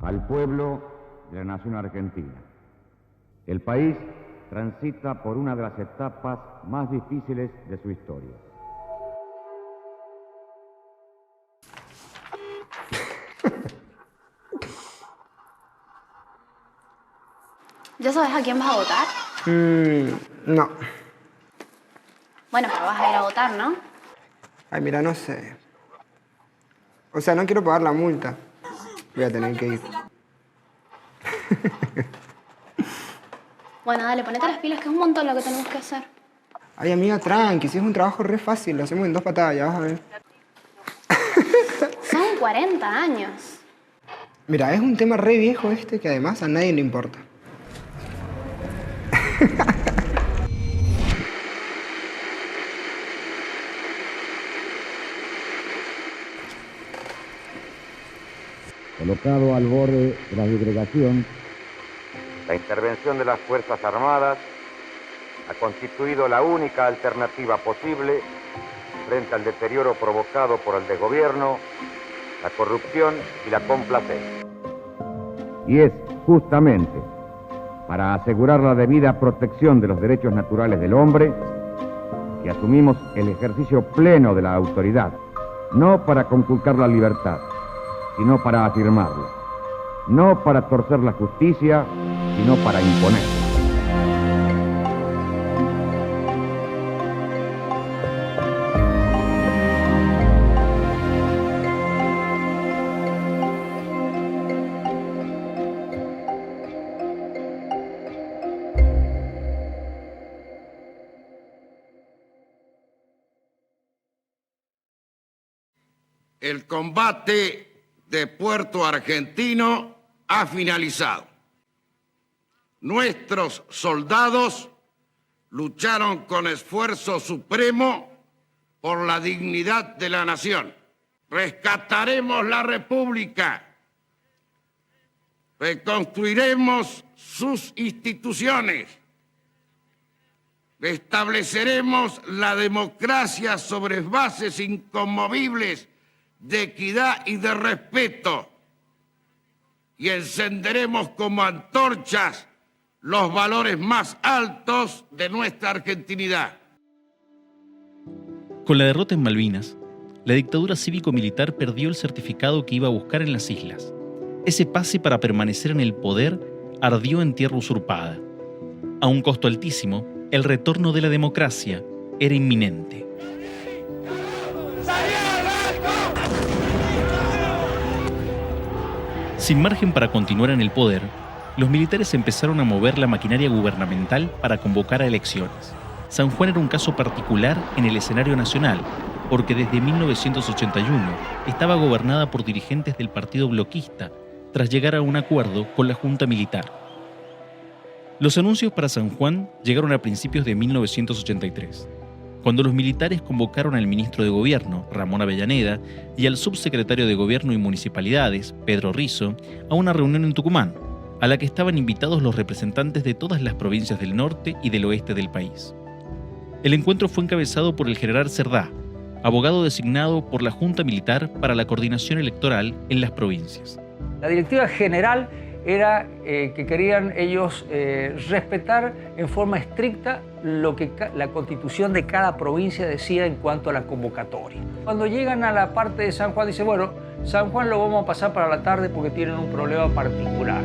Al pueblo de la nación argentina. El país transita por una de las etapas más difíciles de su historia. ¿Ya sabes a quién vas a votar? No. Bueno, pero vas a ir a votar, ¿no? Ay, mira, no sé. O sea, no quiero pagar la multa. Voy a tener que ir. Bueno, dale, ponete las pilas, que es un montón lo que tenemos que hacer. Ay, amiga, tranqui. Si es un trabajo re fácil, lo hacemos en 2 patadas, ya vas a ver. Son 40 años. Mira, es un tema re viejo este que además a nadie le importa. Colocado al borde de la disgregación, la intervención de las Fuerzas Armadas ha constituido la única alternativa posible frente al deterioro provocado por el desgobierno, la corrupción y la complacencia. Y es justamente para asegurar la debida protección de los derechos naturales del hombre que asumimos el ejercicio pleno de la autoridad, no para conculcar la libertad, sino para afirmarla, no para torcer la justicia, sino para imponer. El combate de Puerto Argentino ha finalizado. Nuestros soldados lucharon con esfuerzo supremo por la dignidad de la nación. Rescataremos la República, reconstruiremos sus instituciones, restableceremos la democracia sobre bases inconmovibles de equidad y de respeto, y encenderemos como antorchas los valores más altos de nuestra argentinidad. Con la derrota en Malvinas, la dictadura cívico-militar perdió el certificado que iba a buscar en las islas. Ese pase para permanecer en el poder ardió en tierra usurpada. A un costo altísimo, el retorno de la democracia era inminente. Sin margen para continuar en el poder, los militares empezaron a mover la maquinaria gubernamental para convocar a elecciones. San Juan era un caso particular en el escenario nacional, porque desde 1981 estaba gobernada por dirigentes del partido bloquista, tras llegar a un acuerdo con la Junta Militar. Los anuncios para San Juan llegaron a principios de 1983, cuando los militares convocaron al ministro de Gobierno, Ramón Avellaneda, y al subsecretario de Gobierno y Municipalidades, Pedro Rizzo, a una reunión en Tucumán, a la que estaban invitados los representantes de todas las provincias del norte y del oeste del país. El encuentro fue encabezado por el general Cerdá, abogado designado por la Junta Militar para la coordinación electoral en las provincias. La directiva general era que querían ellos respetar en forma estricta lo que la constitución de cada provincia decía en cuanto a la convocatoria. Cuando llegan a la parte de San Juan, dice, bueno, San Juan lo vamos a pasar para la tarde porque tienen un problema particular.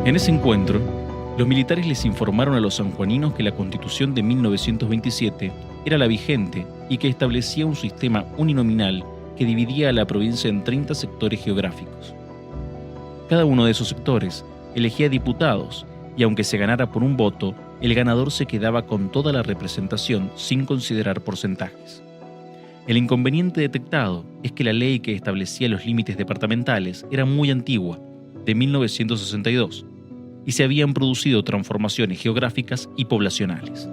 En ese encuentro, los militares les informaron a los sanjuaninos que la Constitución de 1927 era la vigente y que establecía un sistema uninominal que dividía a la provincia en 30 sectores geográficos. Cada uno de esos sectores elegía diputados y aunque se ganara por un voto, el ganador se quedaba con toda la representación sin considerar porcentajes. El inconveniente detectado es que la ley que establecía los límites departamentales era muy antigua, de 1962, y se habían producido transformaciones geográficas y poblacionales.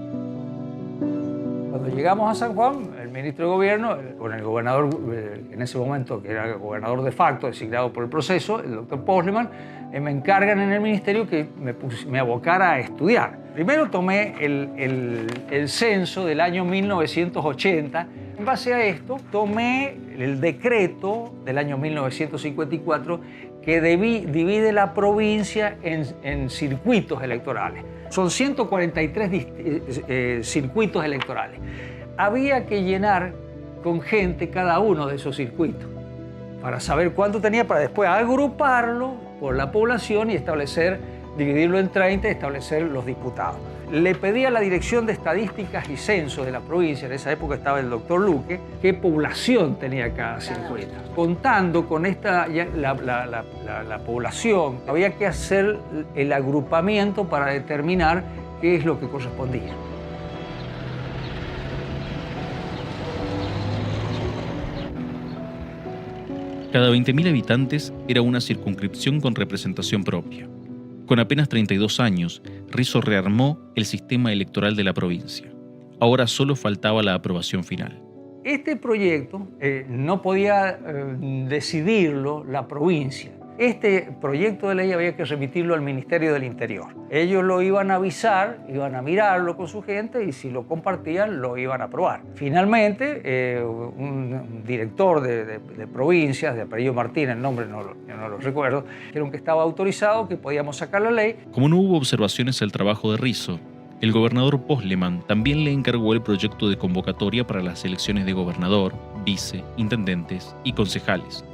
Cuando llegamos a San Juan, el ministro de Gobierno, con el gobernador, en ese momento, que era el gobernador de facto, designado por el proceso, el doctor Posleman, me encargan en el ministerio que me abocara a estudiar. Primero tomé el censo del año 1980. En base a esto, tomé el decreto del año 1954 que divide la provincia en circuitos electorales. Son 143 circuitos electorales. Había que llenar con gente cada uno de esos circuitos para saber cuánto tenía, para después agruparlo por la población y dividirlo en 30 y establecer los diputados. Le pedí a la Dirección de Estadísticas y Censos de la provincia, en esa época estaba el doctor Luque, qué población tenía cada circuito. Contando con la población, había que hacer el agrupamiento para determinar qué es lo que correspondía. Cada 20.000 habitantes era una circunscripción con representación propia. Con apenas 32 años, Rizzo rearmó el sistema electoral de la provincia. Ahora solo faltaba la aprobación final. Este proyecto no podía decidirlo la provincia. Este proyecto de ley había que remitirlo al Ministerio del Interior. Ellos lo iban a avisar, iban a mirarlo con su gente y si lo compartían lo iban a aprobar. Finalmente, un director de provincias, de apellido Martínez, el nombre no lo recuerdo, dijeron que estaba autorizado, que podíamos sacar la ley. Como no hubo observaciones al trabajo de Rizzo, el gobernador Postleman también le encargó el proyecto de convocatoria para las elecciones de gobernador, vice, intendentes y concejales.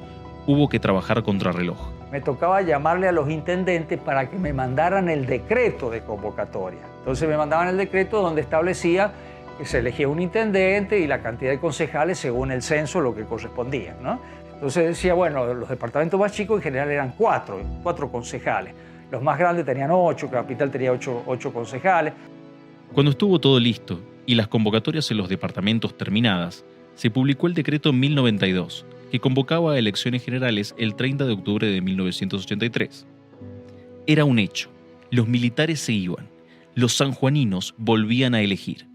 Hubo que trabajar contrarreloj. Me tocaba llamarle a los intendentes para que me mandaran el decreto de convocatoria. Entonces me mandaban el decreto donde establecía que se elegía un intendente y la cantidad de concejales según el censo, lo que correspondía, ¿no? Entonces decía, bueno, los departamentos más chicos en general eran cuatro concejales. Los más grandes tenían 8, Capital tenía 8 concejales. Cuando estuvo todo listo y las convocatorias en los departamentos terminadas, se publicó el decreto 1092, que convocaba a elecciones generales el 30 de octubre de 1983. Era un hecho. Los militares se iban. Los sanjuaninos volvían a elegir.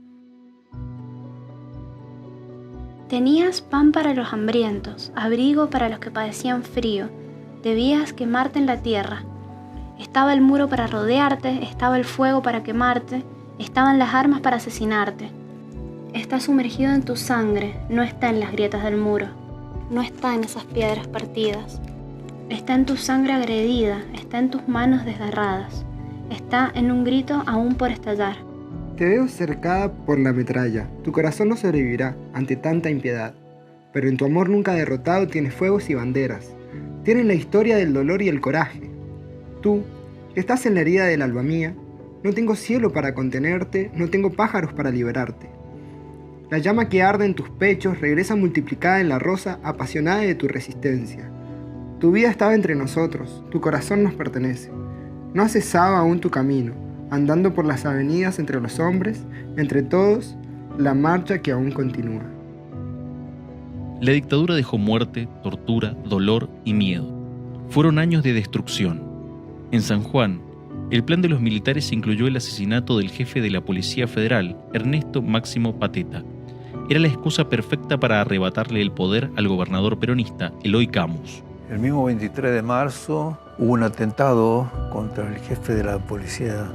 Tenías pan para los hambrientos, abrigo para los que padecían frío. Debías quemarte en la tierra. Estaba el muro para rodearte, estaba el fuego para quemarte, estaban las armas para asesinarte. Está sumergido en tu sangre, no está en las grietas del muro. No está en esas piedras partidas. Está en tu sangre agredida, está en tus manos desgarradas. Está en un grito aún por estallar. Te veo cercada por la metralla. Tu corazón no sobrevivirá ante tanta impiedad. Pero en tu amor nunca derrotado tienes fuegos y banderas. Tienes la historia del dolor y el coraje. Tú, que estás en la herida del alba mía, no tengo cielo para contenerte, no tengo pájaros para liberarte. La llama que arde en tus pechos regresa multiplicada en la rosa apasionada de tu resistencia. Tu vida estaba entre nosotros, tu corazón nos pertenece. No has cesado aún tu camino, andando por las avenidas entre los hombres, entre todos, la marcha que aún continúa. La dictadura dejó muerte, tortura, dolor y miedo. Fueron años de destrucción. En San Juan, el plan de los militares incluyó el asesinato del jefe de la Policía Federal, Ernesto Máximo Pateta. Era la excusa perfecta para arrebatarle el poder al gobernador peronista, Eloy Camus. El mismo 23 de marzo hubo un atentado contra el jefe de la Policía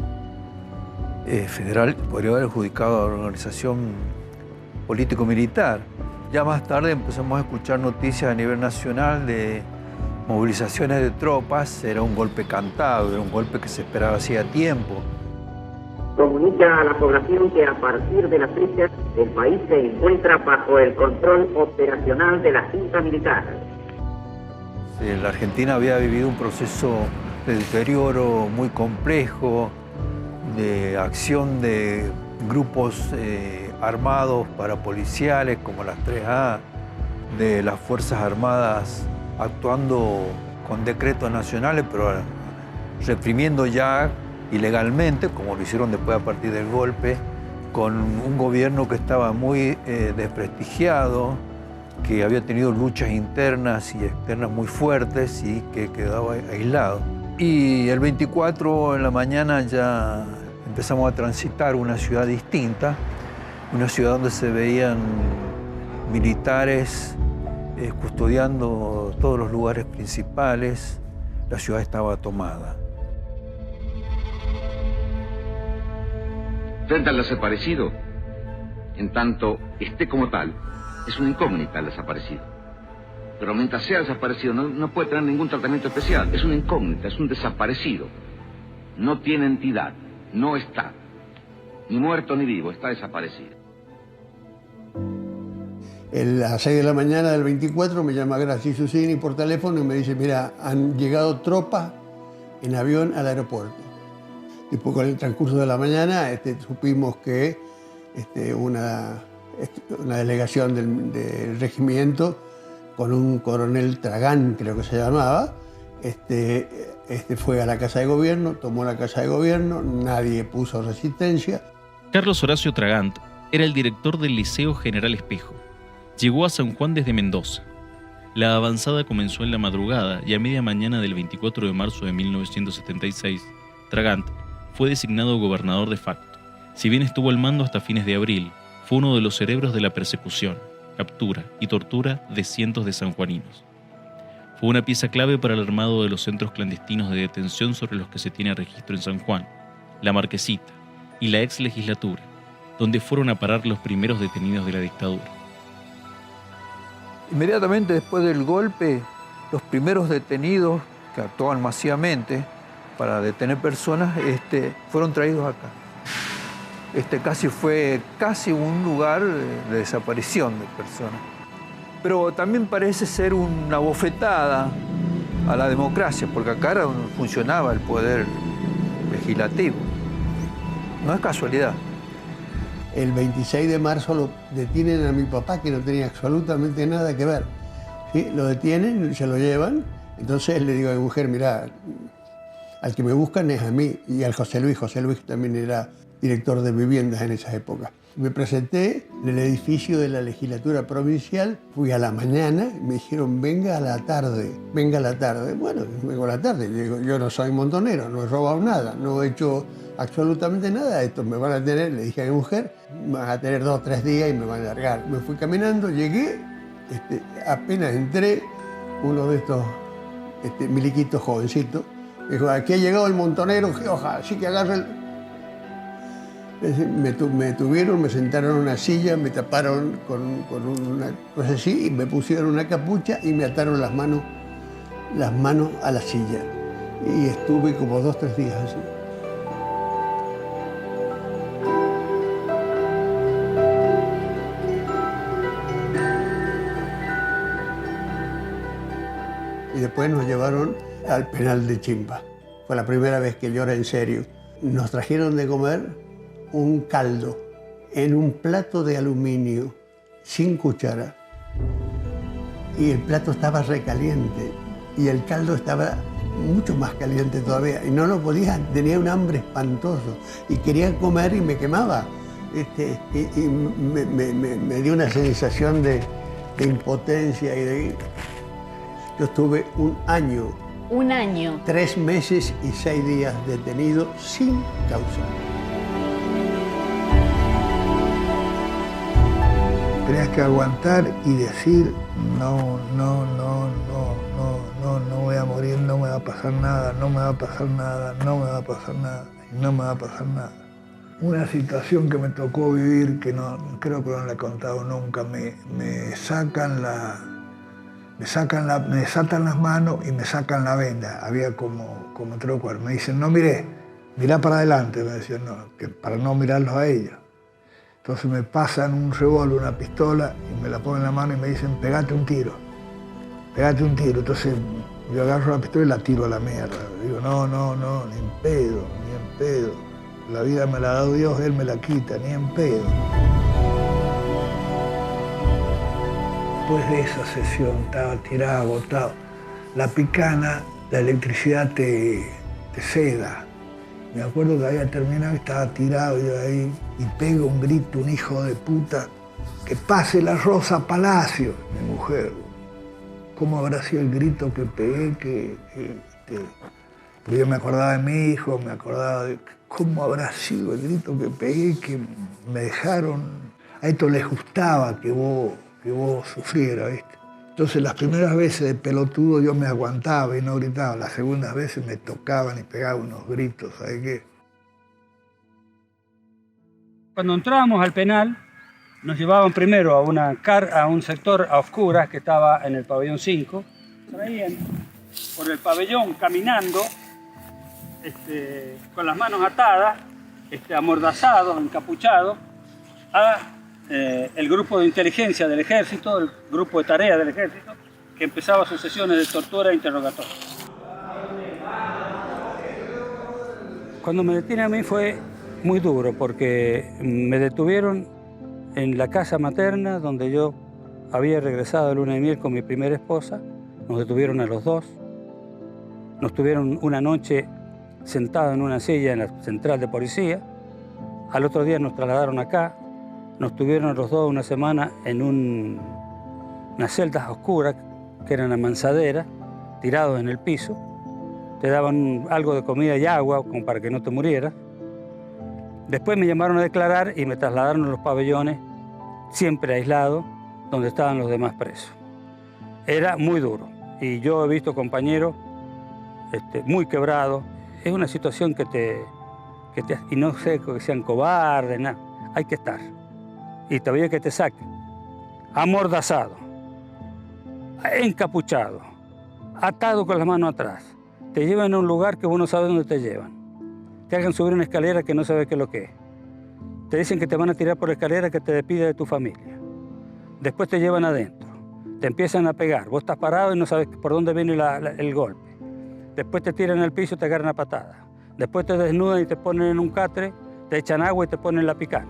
Federal, podría haber adjudicado a la organización político-militar. Ya más tarde empezamos a escuchar noticias a nivel nacional de movilizaciones de tropas. Era un golpe cantado, era un golpe que se esperaba hacía tiempo. Comunica a la población que a partir de la fecha el país se encuentra bajo el control operacional de la Junta Militar. La Argentina había vivido un proceso de deterioro muy complejo, de acción de grupos armados parapoliciales como las 3A, de las Fuerzas Armadas actuando con decretos nacionales, pero reprimiendo ya ilegalmente, como lo hicieron después a partir del golpe, con un gobierno que estaba muy desprestigiado, que había tenido luchas internas y externas muy fuertes y que quedaba aislado. Y el 24 en la mañana ya empezamos a transitar una ciudad distinta, una ciudad donde se veían militares custodiando todos los lugares principales. La ciudad estaba tomada. Frente al desaparecido, en tanto esté como tal, Es una incógnita el desaparecido. Pero mientras sea desaparecido no puede tener ningún tratamiento especial. Es una incógnita, es un desaparecido. No tiene entidad, no está. Ni muerto ni vivo, está desaparecido. A las 6 de la mañana del 24 me llama Graci Susini por teléfono y me dice, mira, han llegado tropas en avión al aeropuerto. Después, con el transcurso de la mañana, supimos que una delegación del regimiento con un coronel Tragán, creo que se llamaba, fue a la Casa de Gobierno, tomó la Casa de Gobierno, nadie puso resistencia. Carlos Horacio Tragant era el director del Liceo General Espejo. Llegó a San Juan desde Mendoza. La avanzada comenzó en la madrugada y a media mañana del 24 de marzo de 1976, Tragant fue designado gobernador de facto. Si bien estuvo al mando hasta fines de abril, fue uno de los cerebros de la persecución, captura y tortura de cientos de sanjuaninos. Fue una pieza clave para el armado de los centros clandestinos de detención sobre los que se tiene registro en San Juan, La Marquesita y la ex legislatura, donde fueron a parar los primeros detenidos de la dictadura. Inmediatamente después del golpe, los primeros detenidos que actuaban masivamente para detener personas fueron traídos acá. Fue casi un lugar de desaparición de personas. Pero también parece ser una bofetada a la democracia, porque acá funcionaba el poder legislativo. No es casualidad. El 26 de marzo lo detienen a mi papá, que no tenía absolutamente nada que ver. ¿Sí? Lo detienen, se lo llevan. Entonces le digo a mi mujer, mirá, al que me buscan es a mí, y al José Luis. José Luis también era director de viviendas en esa época. Me presenté en el edificio de la legislatura provincial, fui a la mañana, me dijeron, venga a la tarde. Bueno, vengo a la tarde, digo, yo no soy montonero, no he robado nada, no he hecho absolutamente nada, esto me van a tener, le dije a mi mujer, me van a tener 2 o 3 días y me van a largar. Me fui caminando, llegué, apenas entré, uno de estos miliquitos jovencitos, me dijo, aquí ha llegado el montonero, ojalá, así que agarra el... Me tuvieron, me sentaron en una silla, me taparon con una cosa así y me pusieron una capucha y me ataron las manos a la silla. Y estuve como 2 o 3 días así. Y después nos llevaron al penal de Chimba. Fue la primera vez que lloré en serio. Nos trajeron de comer un caldo en un plato de aluminio, sin cuchara. Y el plato estaba recaliente y el caldo estaba mucho más caliente todavía. Y no lo podía, tenía un hambre espantoso y quería comer y me quemaba. Y me dio una sensación de impotencia y de... Yo estuve un año. Un año. 3 meses y 6 días detenido sin causa. Tenías que aguantar y decir, no voy a morir, no me va a pasar nada, no me va a pasar nada, no me va a pasar nada, no me va a pasar nada. Una situación que me tocó vivir, que no creo que no la he contado nunca, me desatan las manos y me sacan la venda. Había como 3 o 4. Me dicen, no mirá para adelante, me decían, no, que para no mirarlos a ellos. Entonces me pasan un revólver, una pistola, y me la ponen en la mano y me dicen, pegate un tiro. Entonces yo agarro la pistola y la tiro a la mierda. Digo, no, ni en pedo. La vida me la ha dado Dios, Él me la quita, ni en pedo. Después de esa sesión estaba tirado, agotado. La picana, la electricidad te seda. Me acuerdo que había terminado y estaba tirado yo ahí y pego un grito, un hijo de puta, que pase la Rosa Palacio, mi mujer. ¿Cómo habrá sido el grito que pegué? Porque yo me acordaba de mi hijo, me acordaba de cómo habrá sido el grito que pegué, que me dejaron. A esto les gustaba que vos sufrieras, ¿viste? Entonces las primeras veces de pelotudo yo me aguantaba y no gritaba. Las segundas veces me tocaban y pegaban unos gritos, ¿sabes qué? Cuando entrábamos al penal, Nos llevaban primero a un sector a oscuras que estaba en el pabellón 5. Traían por el pabellón caminando, con las manos atadas, amordazados, encapuchados, a el grupo de inteligencia del ejército, el grupo de tarea del ejército, que empezaba sus sesiones de tortura e interrogatorio. Cuando me detienen a mí fue muy duro, porque me detuvieron en la casa materna donde yo había regresado de luna de miel con mi primera esposa. Nos detuvieron a los dos. Nos tuvieron una noche sentados en una silla en la central de policía. Al otro día nos trasladaron acá. Nos tuvieron a los dos una semana en unas celdas oscuras que eran amansaderas, tirados en el piso. Te daban algo de comida y agua como para que no te murieras. Después me llamaron a declarar y me trasladaron a los pabellones, siempre aislados, donde estaban los demás presos. Era muy duro y yo he visto compañeros muy quebrados. Es una situación y no sé que sean cobardes, nada. Hay que estar. Y todavía que te saquen, amordazado, encapuchado, atado con las manos atrás. Te llevan a un lugar que vos no sabes dónde te llevan. Te hagan subir una escalera que no sabes qué es lo que es. Te dicen que te van a tirar por la escalera que te despide de tu familia. Después te llevan adentro. Te empiezan a pegar. Vos estás parado y no sabes por dónde viene el golpe. Después te tiran al piso y te agarran a patadas. Después te desnudan y te ponen en un catre, te echan agua y te ponen la picana.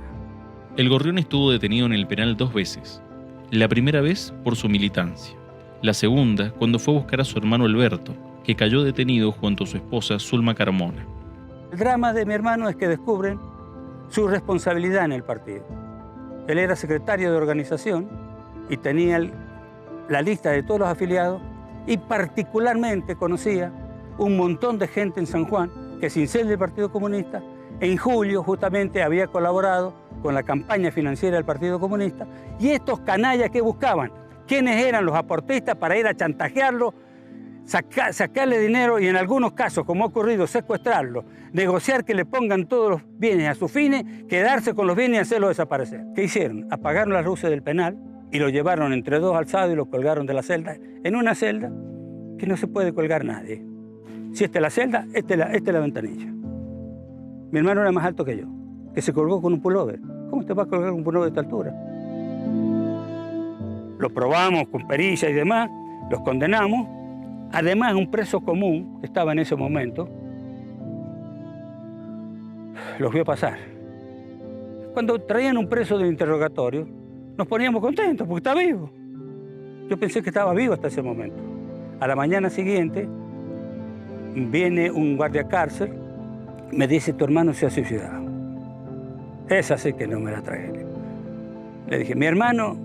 El Gorrión estuvo detenido en el penal 2 veces. La primera vez por su militancia. La segunda cuando fue a buscar a su hermano Alberto, que cayó detenido junto a su esposa Zulma Carmona. El drama de mi hermano es que descubren su responsabilidad en el partido. Él era secretario de organización y tenía la lista de todos los afiliados y particularmente conocía un montón de gente en San Juan que sin ser del Partido Comunista, en julio justamente había colaborado con la campaña financiera del Partido Comunista, y estos canallas que buscaban quiénes eran los aportistas para ir a chantajearlo, sacarle dinero y en algunos casos, como ha ocurrido, secuestrarlo, negociar que le pongan todos los bienes a sus fines, quedarse con los bienes y hacerlo desaparecer. ¿Qué hicieron? Apagaron las luces del penal y lo llevaron entre dos alzados y lo colgaron de la celda, en una celda que no se puede colgar nadie. Si esta es la celda, esta es la ventanilla. Mi hermano era más alto que yo, que se colgó con un pullover. ¿Cómo te va a colgar un pullover de esta altura? Lo probamos con pericia y demás, los condenamos. Además, un preso común que estaba en ese momento los vio pasar. Cuando traían un preso del interrogatorio, nos poníamos contentos porque está vivo. Yo pensé que estaba vivo hasta ese momento. A la mañana siguiente, viene un guardia cárcel, me dice, tu hermano se ha suicidado. Esa sí que no me la tragué. Le dije, mi hermano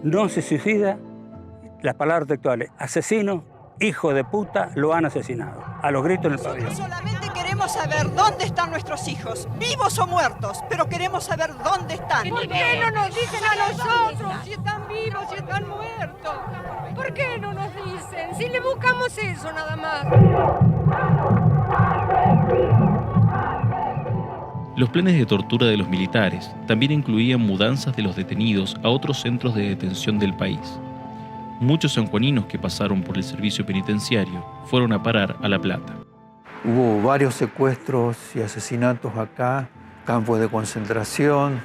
no se suicida, las palabras textuales, asesino, hijo de puta, lo han asesinado. A los gritos en el pabellón. Solamente queremos saber dónde están nuestros hijos, vivos o muertos, pero queremos saber dónde están. ¿Por qué no nos dicen a nosotros si están vivos, si están muertos? ¿Por qué no nos dicen? Si le buscamos eso nada más. Los planes de tortura de los militares también incluían mudanzas de los detenidos a otros centros de detención del país. Muchos sanjuaninos que pasaron por el servicio penitenciario fueron a parar a La Plata. Hubo varios secuestros y asesinatos acá, campos de concentración.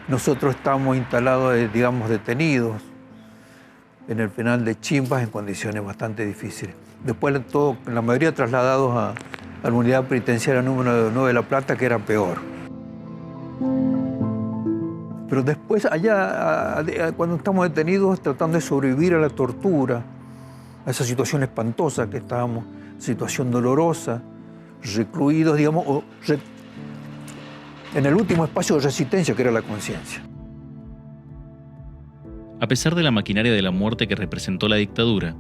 Nosotros estamos instalados, digamos, detenidos en el penal de Chimpas en condiciones bastante difíciles. Después la mayoría trasladados a la unidad penitenciaria número 9 de La Plata, que era peor. Pero después allá, cuando estamos detenidos, tratando de sobrevivir a la tortura, a esa situación espantosa que estábamos, situación dolorosa, recluidos, digamos, en el último espacio de resistencia que era la conciencia. A pesar de la maquinaria de la muerte que representó la dictadura,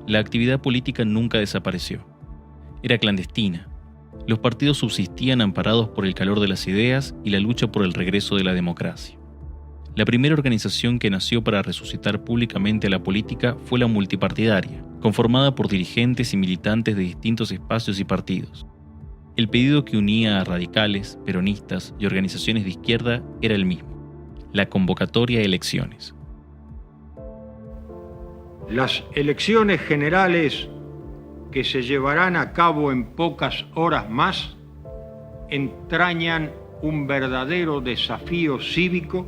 la actividad política nunca desapareció. Era clandestina. Los partidos subsistían amparados por el calor de las ideas y la lucha por el regreso de la democracia. La primera organización que nació para resucitar públicamente a la política fue la multipartidaria, conformada por dirigentes y militantes de distintos espacios y partidos. El pedido que unía a radicales, peronistas y organizaciones de izquierda era el mismo: la convocatoria a elecciones. Las elecciones generales que se llevarán a cabo en pocas horas más entrañan un verdadero desafío cívico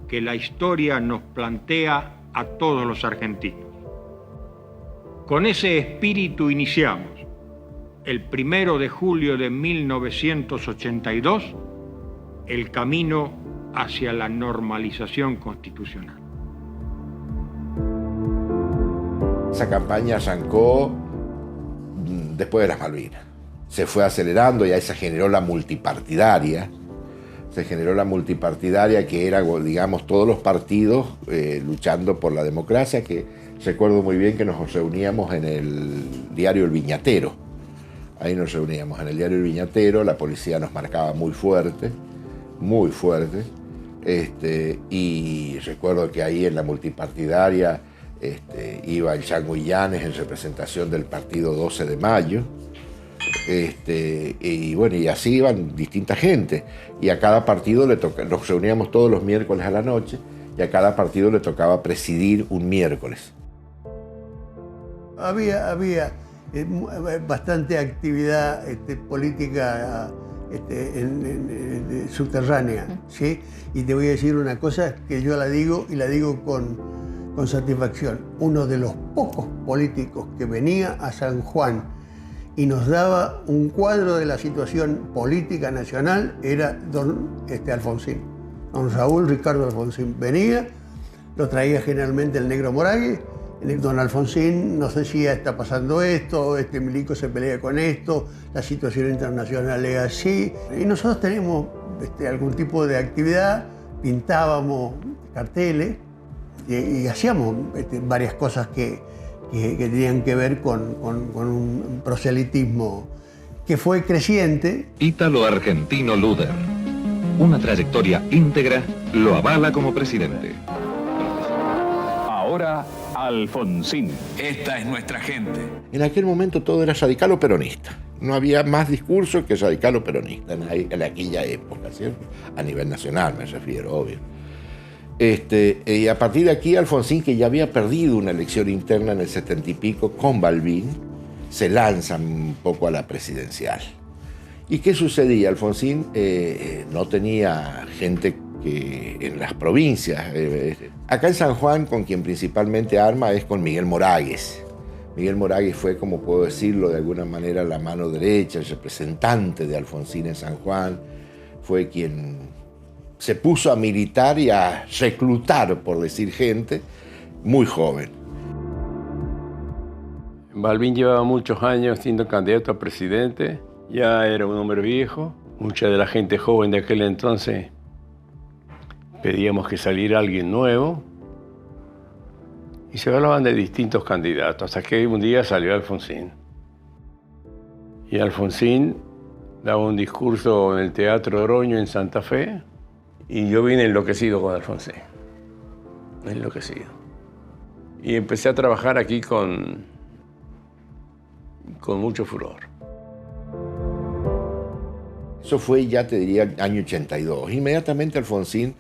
que la historia nos plantea a todos los argentinos. Con ese espíritu iniciamos, el 1 de julio de 1982, el camino hacia la normalización constitucional. Esa campaña arrancó después de las Malvinas. Se fue acelerando y ahí se generó la multipartidaria. Que era, digamos, todos los partidos luchando por la democracia, que recuerdo muy bien que nos reuníamos en el diario El Viñatero. Ahí nos reuníamos en el diario El Viñatero, la policía nos marcaba muy fuerte, y recuerdo que ahí en la multipartidaria iba el Chango Illanes en representación del partido 12 de Mayo, y bueno, y así iban distinta gente, y a cada partido nos reuníamos todos los miércoles a la noche, y a cada partido le tocaba presidir un miércoles. Había bastante actividad política subterránea, ¿sí? Y te voy a decir una cosa que yo la digo y la digo con satisfacción. Uno de los pocos políticos que venía a San Juan y nos daba un cuadro de la situación política nacional era don Alfonsín. Don Raúl Ricardo Alfonsín venía, lo traía generalmente el Negro Moragues. Don Alfonsín nos decía, está pasando esto, este milico se pelea con esto, la situación internacional es así. Y nosotros tenemos algún tipo de actividad, pintábamos carteles y hacíamos varias cosas que tenían que ver con un proselitismo que fue creciente. Ítalo-argentino Luder. Una trayectoria íntegra lo avala como presidente. Ahora Alfonsín. Esta es nuestra gente. En aquel momento todo era radical o peronista. No había más discurso que radical o peronista en aquella época, ¿cierto? A nivel nacional me refiero, obvio. Y a partir de aquí Alfonsín, que ya había perdido una elección interna en el 70 y pico con Balbín, se lanza un poco a la presidencial. ¿Y qué sucedía? Alfonsín no tenía gente que en las provincias. Acá en San Juan, con quien principalmente arma es con Miguel Moragues. Miguel Moragues fue, como puedo decirlo de alguna manera, la mano derecha, el representante de Alfonsín en San Juan. Fue quien se puso a militar y a reclutar, por decir gente, muy joven. Balbín llevaba muchos años siendo candidato a presidente, ya era un hombre viejo. Mucha de la gente joven de aquel entonces pedíamos que saliera alguien nuevo y se hablaban de distintos candidatos, hasta que un día salió Alfonsín. Y Alfonsín daba un discurso en el Teatro Oroño en Santa Fe y yo vine enloquecido con Alfonsín, enloquecido. Y empecé a trabajar aquí con mucho furor. Eso fue, ya te diría, año 82. Inmediatamente Alfonsín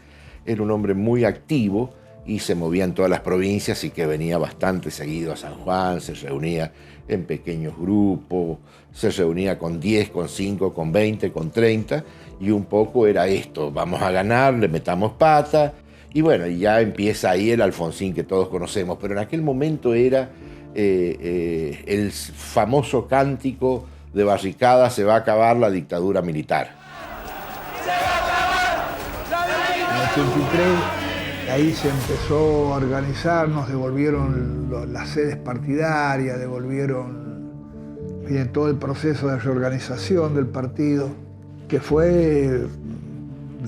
era un hombre muy activo y se movía en todas las provincias y que venía bastante seguido a San Juan, se reunía en pequeños grupos, se reunía con 10, con 5, con 20, con 30 y un poco era esto, vamos a ganar, le metamos pata y bueno, y ya empieza ahí el Alfonsín que todos conocemos, pero en aquel momento era el famoso cántico de barricada, se va a acabar la dictadura militar. En el 83, ahí se empezó a organizar, nos devolvieron las sedes partidarias, devolvieron todo el proceso de reorganización del partido, que fue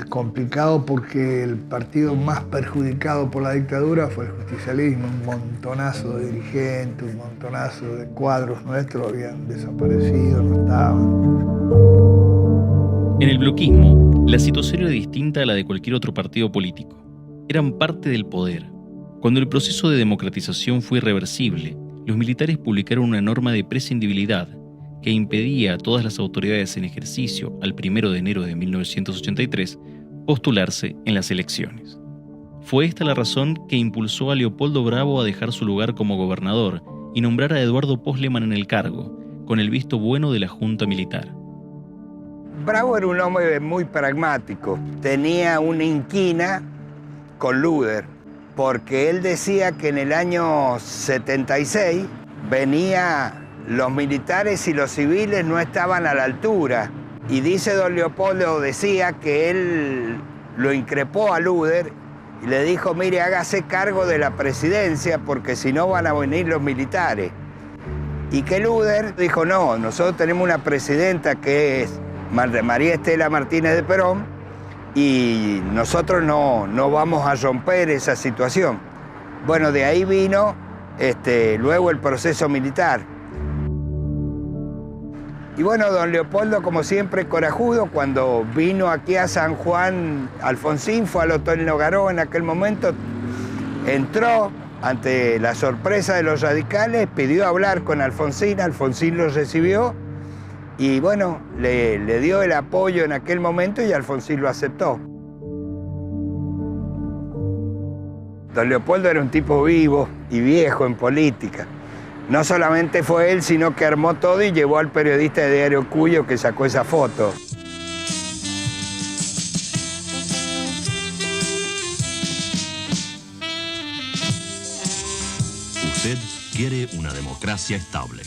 complicado porque el partido más perjudicado por la dictadura fue el justicialismo. Un montonazo de dirigentes, un montonazo de cuadros nuestros habían desaparecido, no estaban. En el bloquismo, la situación era distinta a la de cualquier otro partido político. Eran parte del poder. Cuando el proceso de democratización fue irreversible, los militares publicaron una norma de prescindibilidad que impedía a todas las autoridades en ejercicio al 1 de enero de 1983 postularse en las elecciones. Fue esta la razón que impulsó a Leopoldo Bravo a dejar su lugar como gobernador y nombrar a Eduardo Posleman en el cargo, con el visto bueno de la Junta Militar. Bravo era un hombre muy pragmático. Tenía una inquina con Luder, porque él decía que en el año 76 los militares y los civiles no estaban a la altura. Y dice don Leopoldo, decía que él lo increpó a Luder y le dijo, mire, hágase cargo de la presidencia porque si no van a venir los militares. Y que Luder dijo, no, nosotros tenemos una presidenta que es María Estela Martínez de Perón y nosotros no vamos a romper esa situación. Bueno, de ahí vino luego el proceso militar. Y bueno, don Leopoldo, como siempre, corajudo, cuando vino aquí a San Juan, Alfonsín fue al Hotel Nogaró en aquel momento, entró ante la sorpresa de los radicales, pidió hablar con Alfonsín lo recibió y bueno, le dio el apoyo en aquel momento y Alfonsín lo aceptó. Don Leopoldo era un tipo vivo y viejo en política. No solamente fue él, sino que armó todo y llevó al periodista de Diario Cuyo que sacó esa foto. Usted quiere una democracia estable.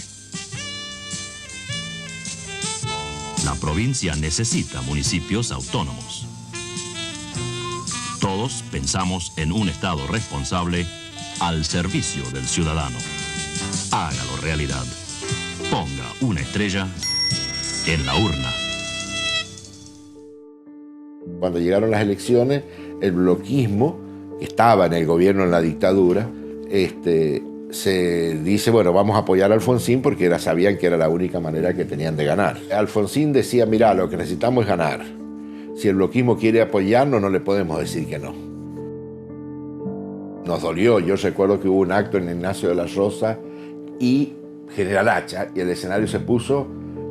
La provincia necesita municipios autónomos. Todos pensamos en un Estado responsable al servicio del ciudadano. Hágalo realidad. Ponga una estrella en la urna. Cuando llegaron las elecciones, el bloquismo, que estaba en el gobierno en la dictadura, se dice, bueno, vamos a apoyar a Alfonsín porque sabían que era la única manera que tenían de ganar. Alfonsín decía, mirá, lo que necesitamos es ganar. Si el bloquismo quiere apoyarnos, no le podemos decir que no. Nos dolió. Yo recuerdo que hubo un acto en Ignacio de la Rosa y General Hacha, y el escenario se puso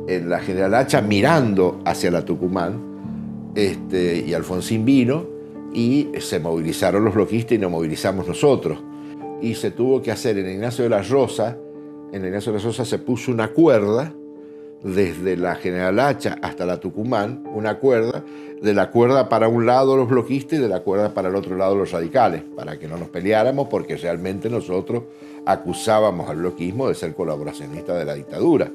en la General Hacha mirando hacia la Tucumán, y Alfonsín vino y se movilizaron los bloquistas y nos movilizamos nosotros. Y se tuvo que hacer en Ignacio de la Rosa, se puso una cuerda desde la General Hacha hasta la Tucumán, una cuerda, de la cuerda para un lado los bloquistas y de la cuerda para el otro lado los radicales, para que no nos peleáramos porque realmente nosotros acusábamos al bloquismo de ser colaboracionista de la dictadura.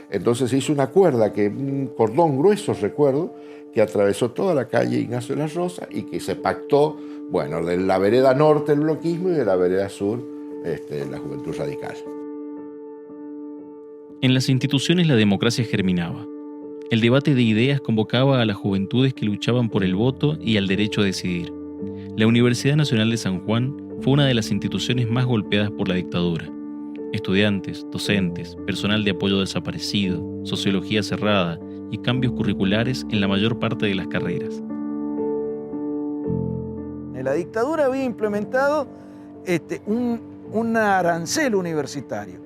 Entonces se hizo una cuerda, un cordón grueso, recuerdo, que atravesó toda la calle Ignacio de la Rosa y que se pactó, bueno, de la vereda norte el bloquismo y de la vereda sur la Juventud Radical. En las instituciones la democracia germinaba. El debate de ideas convocaba a las juventudes que luchaban por el voto y al derecho a decidir. La Universidad Nacional de San Juan fue una de las instituciones más golpeadas por la dictadura. Estudiantes, docentes, personal de apoyo desaparecido, sociología cerrada y cambios curriculares en la mayor parte de las carreras. La dictadura había implementado un arancel universitario.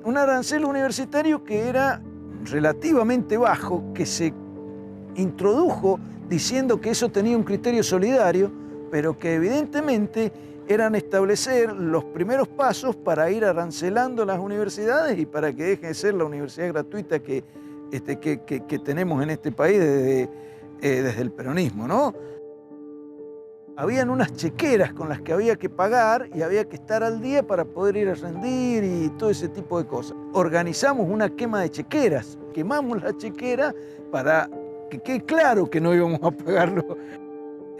Un arancel universitario que era relativamente bajo, que se introdujo diciendo que eso tenía un criterio solidario, pero que evidentemente eran establecer los primeros pasos para ir arancelando las universidades y para que deje de ser la universidad gratuita que tenemos en este país desde el peronismo, ¿no? Habían unas chequeras con las que había que pagar y había que estar al día para poder ir a rendir y todo ese tipo de cosas. Organizamos una quema de chequeras, quemamos la chequera para que quede claro que no íbamos a pagarlo.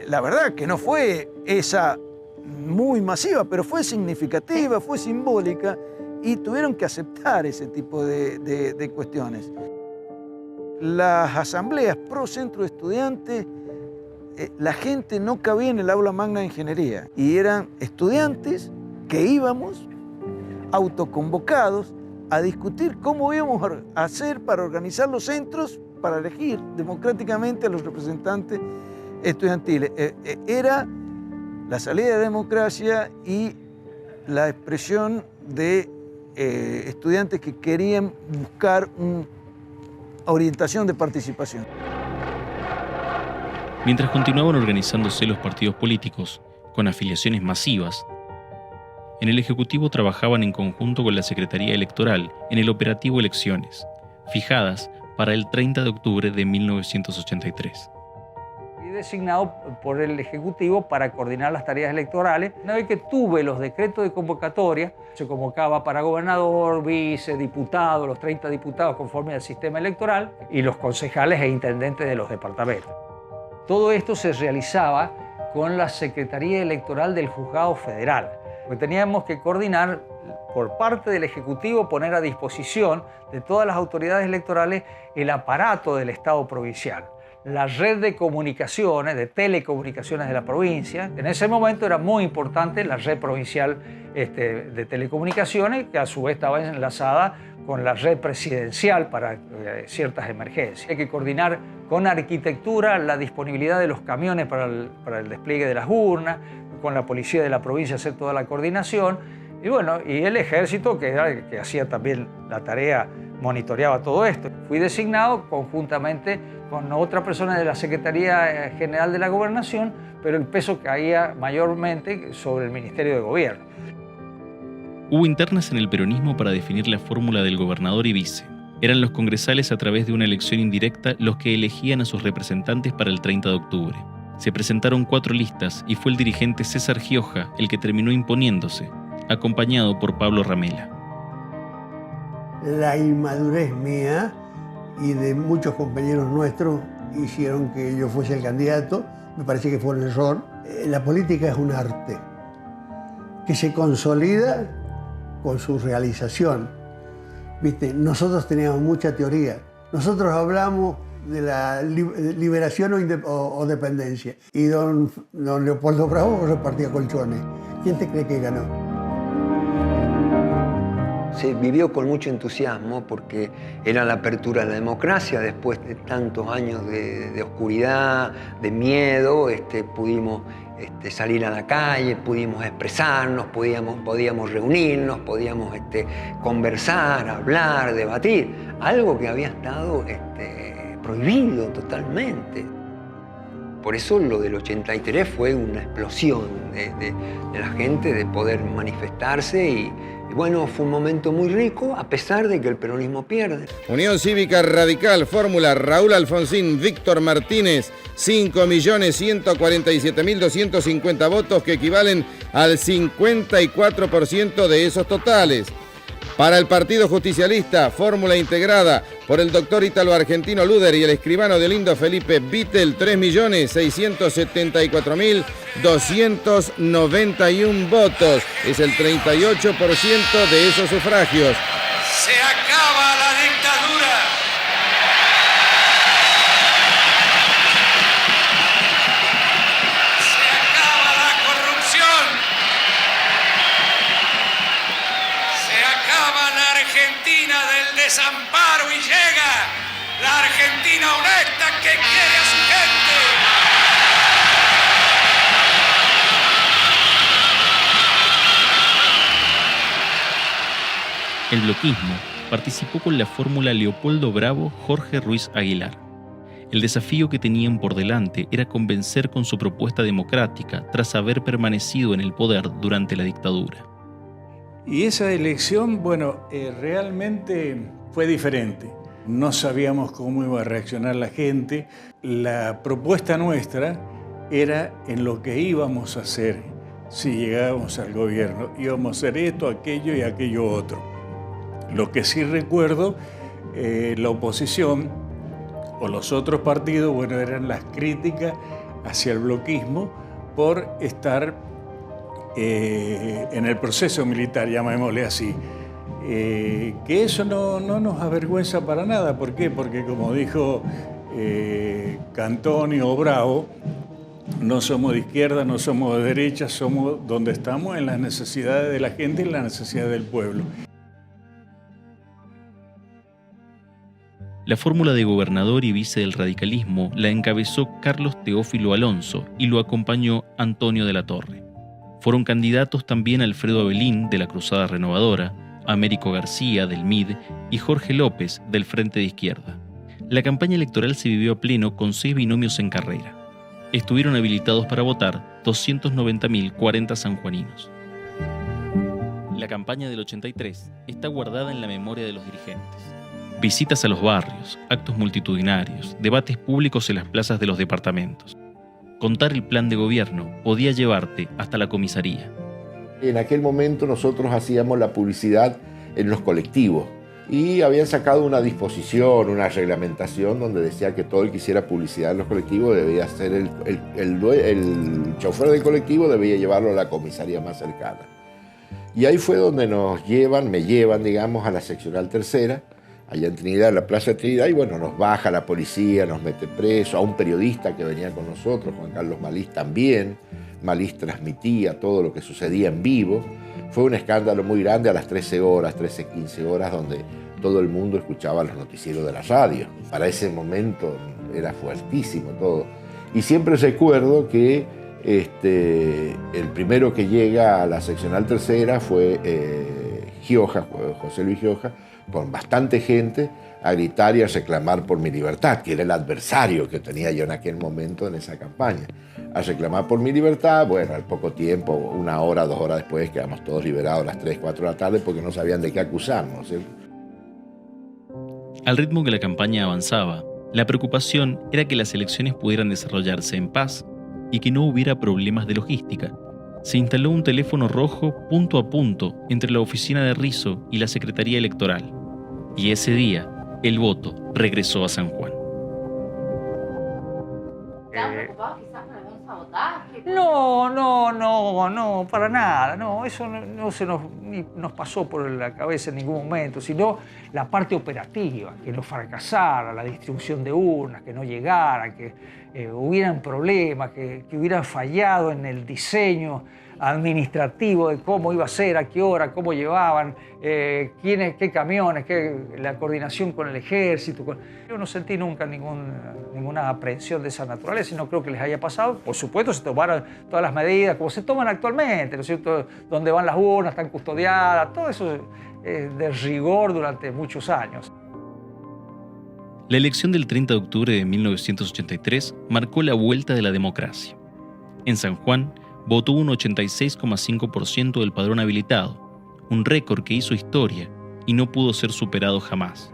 La verdad que no fue esa muy masiva, pero fue significativa, fue simbólica y tuvieron que aceptar ese tipo de cuestiones. Las asambleas pro centro de estudiantes, la gente no cabía en el aula magna de ingeniería y eran estudiantes que íbamos autoconvocados a discutir cómo íbamos a hacer para organizar los centros para elegir democráticamente a los representantes estudiantiles. Era la salida de la democracia y la expresión de estudiantes que querían buscar una orientación de participación. Mientras continuaban organizándose los partidos políticos, con afiliaciones masivas, en el Ejecutivo trabajaban en conjunto con la Secretaría Electoral en el operativo Elecciones, fijadas para el 30 de octubre de 1983. Y designado por el Ejecutivo para coordinar las tareas electorales. Una vez que tuve los decretos de convocatoria, se convocaba para gobernador, vice, diputado, los 30 diputados conforme al sistema electoral y los concejales e intendentes de los departamentos. Todo esto se realizaba con la Secretaría Electoral del Juzgado Federal, porque teníamos que coordinar por parte del Ejecutivo, poner a disposición de todas las autoridades electorales el aparato del Estado provincial, la red de comunicaciones, de telecomunicaciones de la provincia. En ese momento era muy importante la red provincial de telecomunicaciones, que a su vez estaba enlazada con la red presidencial para ciertas emergencias. Hay que coordinar con arquitectura la disponibilidad de los camiones para el despliegue de las urnas, con la policía de la provincia hacer toda la coordinación, y bueno, y el ejército que hacía también la tarea, monitoreaba todo esto. Fui designado conjuntamente con otra persona de la Secretaría General de la Gobernación, pero el peso caía mayormente sobre el Ministerio de Gobierno. Hubo internas en el peronismo para definir la fórmula del gobernador y vice. Eran los congresales a través de una elección indirecta los que elegían a sus representantes para el 30 de octubre. Se presentaron 4 listas y fue el dirigente César Gioja el que terminó imponiéndose, acompañado por Pablo Ramela. La inmadurez mía y de muchos compañeros nuestros hicieron que yo fuese el candidato. Me parece que fue un error. La política es un arte que se consolida con su realización. ¿Viste? Nosotros teníamos mucha teoría. Nosotros hablamos de la liberación o dependencia. Y don Leopoldo Bravo repartía colchones. ¿Quién te cree que ganó? Se vivió con mucho entusiasmo porque era la apertura de la democracia. Después de tantos años de oscuridad, de miedo, pudimos salir a la calle, pudimos expresarnos, podíamos reunirnos, podíamos conversar, hablar, debatir. Algo que había estado prohibido totalmente. Por eso lo del 83 fue una explosión de la gente, de poder manifestarse y bueno, fue un momento muy rico, a pesar de que el peronismo pierde. Unión Cívica Radical, fórmula Raúl Alfonsín, Víctor Martínez, 5.147.250 votos que equivalen al 54% de esos totales. Para el Partido Justicialista, fórmula integrada por el doctor Ítalo Argentino Luder y el escribano de Lindo Felipe Vittel, 3.674.291 votos. Es el 38% de esos sufragios. Se acaba la dictadura. Se acaba la corrupción. Se acaba la Argentina del desamparo y llega la Argentina honesta que quiere a su gente. El bloquismo participó con la fórmula Leopoldo Bravo, Jorge Ruiz Aguilar. El desafío que tenían por delante era convencer con su propuesta democrática tras haber permanecido en el poder durante la dictadura. Y esa elección, realmente fue diferente. No sabíamos cómo iba a reaccionar la gente. La propuesta nuestra era en lo que íbamos a hacer si llegábamos al gobierno. Íbamos a hacer esto, aquello y aquello otro. Lo que sí recuerdo, la oposición o los otros partidos, eran las críticas hacia el bloquismo por estar en el proceso militar, llamémosle así. Que eso no nos avergüenza para nada. ¿Por qué? Porque como dijo Cantoni o Bravo, no somos de izquierda, no somos de derecha, somos donde estamos en las necesidades de la gente y en las necesidades del pueblo. La fórmula de gobernador y vice del radicalismo la encabezó Carlos Teófilo Alonso y lo acompañó Antonio de la Torre. Fueron candidatos también Alfredo Abelín, de la Cruzada Renovadora, Américo García, del MID, y Jorge López, del Frente de Izquierda. La campaña electoral se vivió a pleno con 6 binomios en carrera. estuvieron habilitados para votar 290.040 sanjuaninos. La campaña del 83 está guardada en la memoria de los dirigentes. Visitas a los barrios, actos multitudinarios, debates públicos en las plazas de los departamentos. Contar el plan de gobierno podía llevarte hasta la comisaría. En aquel momento nosotros hacíamos la publicidad en los colectivos y habían sacado una disposición, una reglamentación donde decía que todo el que hiciera publicidad en los colectivos debía ser el chofer del colectivo, debía llevarlo a la comisaría más cercana. Y ahí fue donde me llevan, digamos, a la seccional tercera, allá en Trinidad, en la Plaza de Trinidad, y bueno, nos baja la policía, nos mete preso, a un periodista que venía con nosotros, Juan Carlos Malís también. Malís transmitía todo lo que sucedía en vivo. Fue un escándalo muy grande a las 13:15 horas, donde todo el mundo escuchaba los noticieros de la radio. Para ese momento era fuertísimo todo. Y siempre recuerdo que el primero que llega a la seccional tercera fue Gioja, José Luis Gioja, con bastante gente, a gritar y a reclamar por mi libertad, que era el adversario que tenía yo en aquel momento en esa campaña. A reclamar por mi libertad, bueno, al poco tiempo, 1 hora, 2 horas después, quedamos todos liberados a las 3, 4 de la tarde porque no sabían de qué acusarnos, ¿sí? Al ritmo que la campaña avanzaba, la preocupación era que las elecciones pudieran desarrollarse en paz y que no hubiera problemas de logística. Se instaló un teléfono rojo punto a punto entre la oficina de Rizo y la Secretaría Electoral. Y ese día, el voto regresó a San Juan. ¿Están preocupados quizás por algún sabotaje? No, para nada. No, eso no se nos pasó por la cabeza en ningún momento, sino la parte operativa, que no fracasara, la distribución de urnas, que no llegara, que hubieran problemas, que hubieran fallado en el diseño administrativo de cómo iba a ser, a qué hora, cómo llevaban, qué camiones, la coordinación con el ejército. Yo no sentí nunca ninguna aprehensión de esa naturaleza y no creo que les haya pasado. Por supuesto, se tomaron todas las medidas como se toman actualmente, ¿no es cierto? Donde van las urnas, están custodiadas, todo eso de rigor durante muchos años. La elección del 30 de octubre de 1983 marcó la vuelta de la democracia. En San Juan, votó un 86,5% del padrón habilitado, un récord que hizo historia y no pudo ser superado jamás.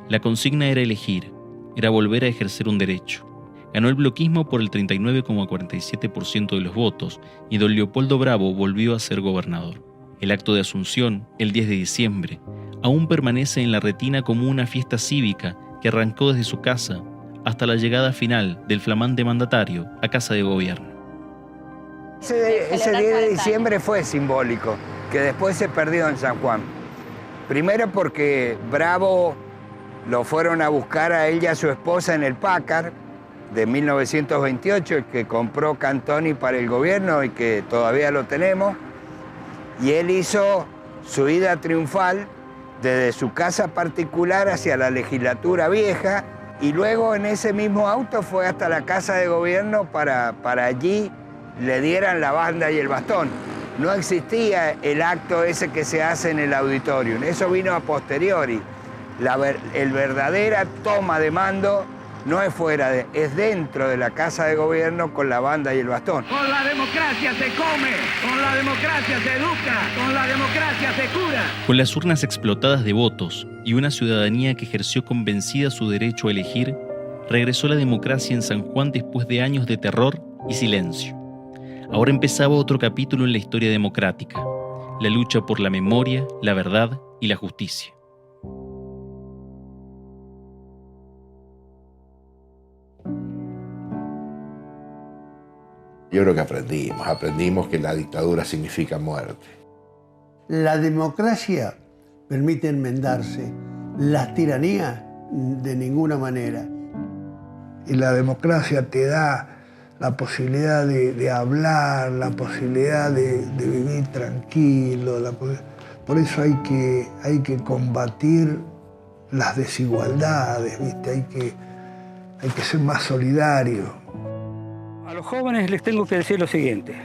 La consigna era elegir, era volver a ejercer un derecho. Ganó el bloquismo por el 39,47% de los votos y don Leopoldo Bravo volvió a ser gobernador. El acto de Asunción, el 10 de diciembre, aún permanece en la retina como una fiesta cívica que arrancó desde su casa hasta la llegada final del flamante mandatario a Casa de Gobierno. Ese 10 de diciembre fue simbólico, que después se perdió en San Juan. Primero porque Bravo lo fueron a buscar a él y a su esposa en el Packard de 1928, el que compró Cantoni para el gobierno y que todavía lo tenemos. Y él hizo su ida triunfal desde su casa particular hacia la legislatura vieja y luego en ese mismo auto fue hasta la Casa de Gobierno para allí le dieran la banda y el bastón. No existía el acto ese que se hace en el auditorium, eso vino a posteriori. El verdadera toma de mando no es fuera, es dentro de la Casa de Gobierno con la banda y el bastón. Con la democracia se come, con la democracia se educa, con la democracia se cura. Con las urnas explotadas de votos y una ciudadanía que ejerció convencida su derecho a elegir, regresó la democracia en San Juan después de años de terror y silencio. Ahora empezaba otro capítulo en la historia democrática, la lucha por la memoria, la verdad y la justicia. Yo creo que aprendimos que la dictadura significa muerte. La democracia permite enmendarse, las tiranías de ninguna manera. Y la democracia te da la posibilidad de hablar, la posibilidad de vivir tranquilo. Por eso hay que combatir las desigualdades, ¿viste? Hay que ser más solidario. A los jóvenes les tengo que decir lo siguiente.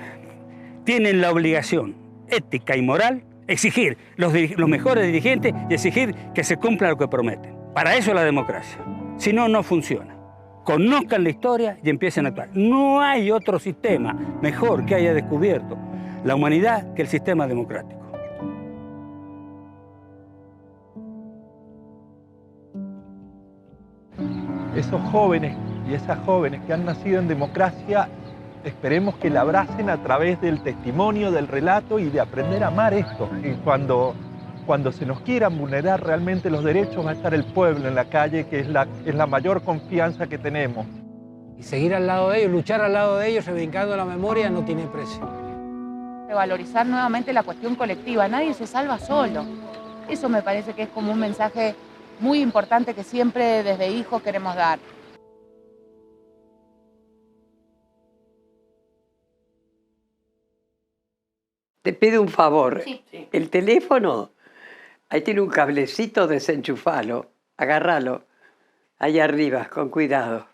Tienen la obligación ética y moral exigir los mejores dirigentes y exigir que se cumpla lo que prometen. Para eso es la democracia. Si no, no funciona. conozcan la historia y empiecen a actuar. No hay otro sistema mejor que haya descubierto la humanidad que el sistema democrático. Esos jóvenes y esas jóvenes que han nacido en democracia, esperemos que la abracen a través del testimonio, del relato y de aprender a amar esto. Y cuando se nos quieran vulnerar realmente los derechos, va a estar el pueblo en la calle, que es la mayor confianza que tenemos. Y seguir al lado de ellos, luchar al lado de ellos, reivindicando la memoria, no tiene precio. Revalorizar nuevamente la cuestión colectiva. Nadie se salva solo. Eso me parece que es como un mensaje muy importante que siempre desde hijos queremos dar. Te pido un favor. Sí. El teléfono, ahí tiene un cablecito, desenchufalo, agárralo, ahí arriba, con cuidado.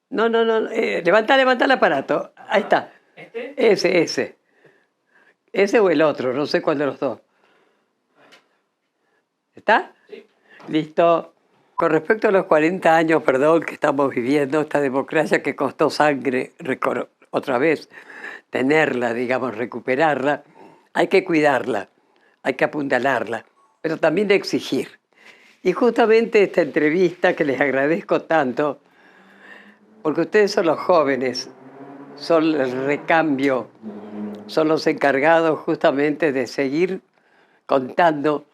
No, levanta el aparato, ahí está. ¿Este? Ese o el otro, no sé cuál de los dos. ¿Está? Sí. Listo. Con respecto a los 40 años, que estamos viviendo, esta democracia que costó sangre, otra vez, tenerla, digamos, recuperarla, hay que cuidarla, hay que apuntalarla, pero también exigir. Y justamente esta entrevista, que les agradezco tanto, porque ustedes son los jóvenes, son el recambio, son los encargados justamente de seguir contando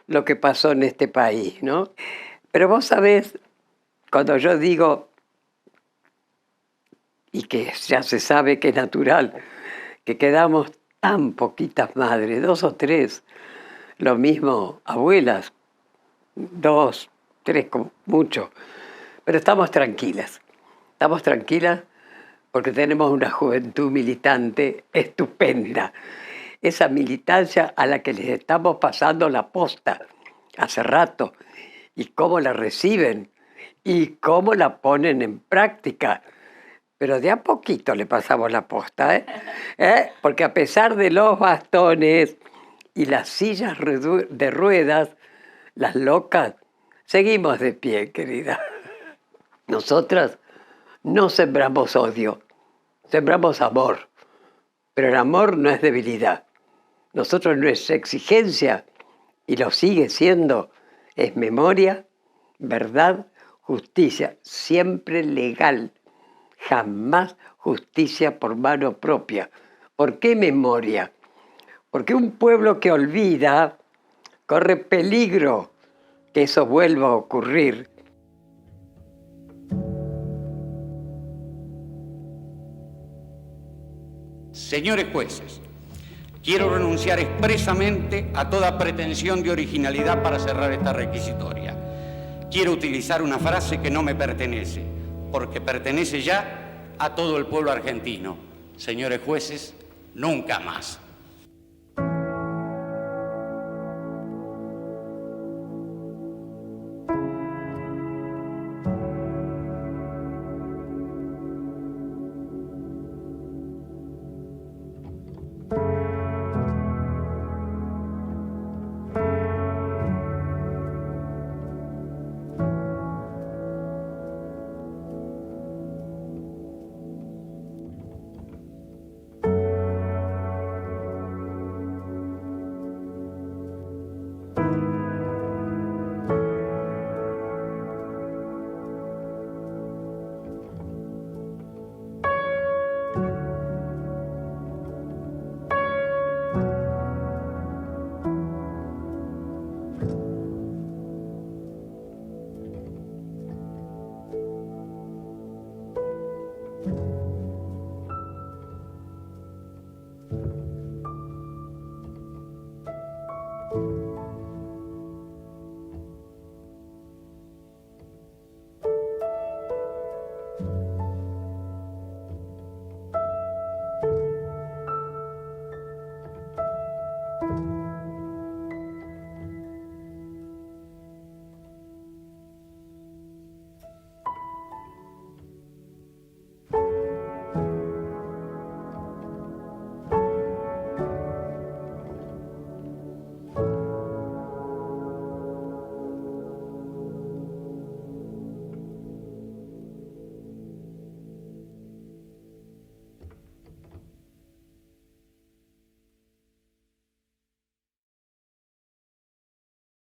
lo que pasó en este país, ¿no? Pero vos sabés, cuando yo digo, y que ya se sabe que es natural, que quedamos tan poquitas madres, 2 o 3, lo mismo abuelas, 2, 3, como mucho, pero estamos tranquilas porque tenemos una juventud militante estupenda, esa militancia a la que les estamos pasando la posta hace rato, y cómo la reciben, y cómo la ponen en práctica. Pero de a poquito le pasamos la posta, Porque a pesar de los bastones y las sillas de ruedas, las locas, seguimos de pie, querida. Nosotras no sembramos odio, sembramos amor. Pero el amor no es debilidad. Nosotros nuestra exigencia, y lo sigue siendo, es memoria, verdad, justicia, siempre legal. Jamás justicia por mano propia. ¿Por qué memoria? Porque un pueblo que olvida corre peligro que eso vuelva a ocurrir. Señores jueces, quiero renunciar expresamente a toda pretensión de originalidad para cerrar esta requisitoria. Quiero utilizar una frase que no me pertenece, porque pertenece ya a todo el pueblo argentino. Señores jueces, nunca más.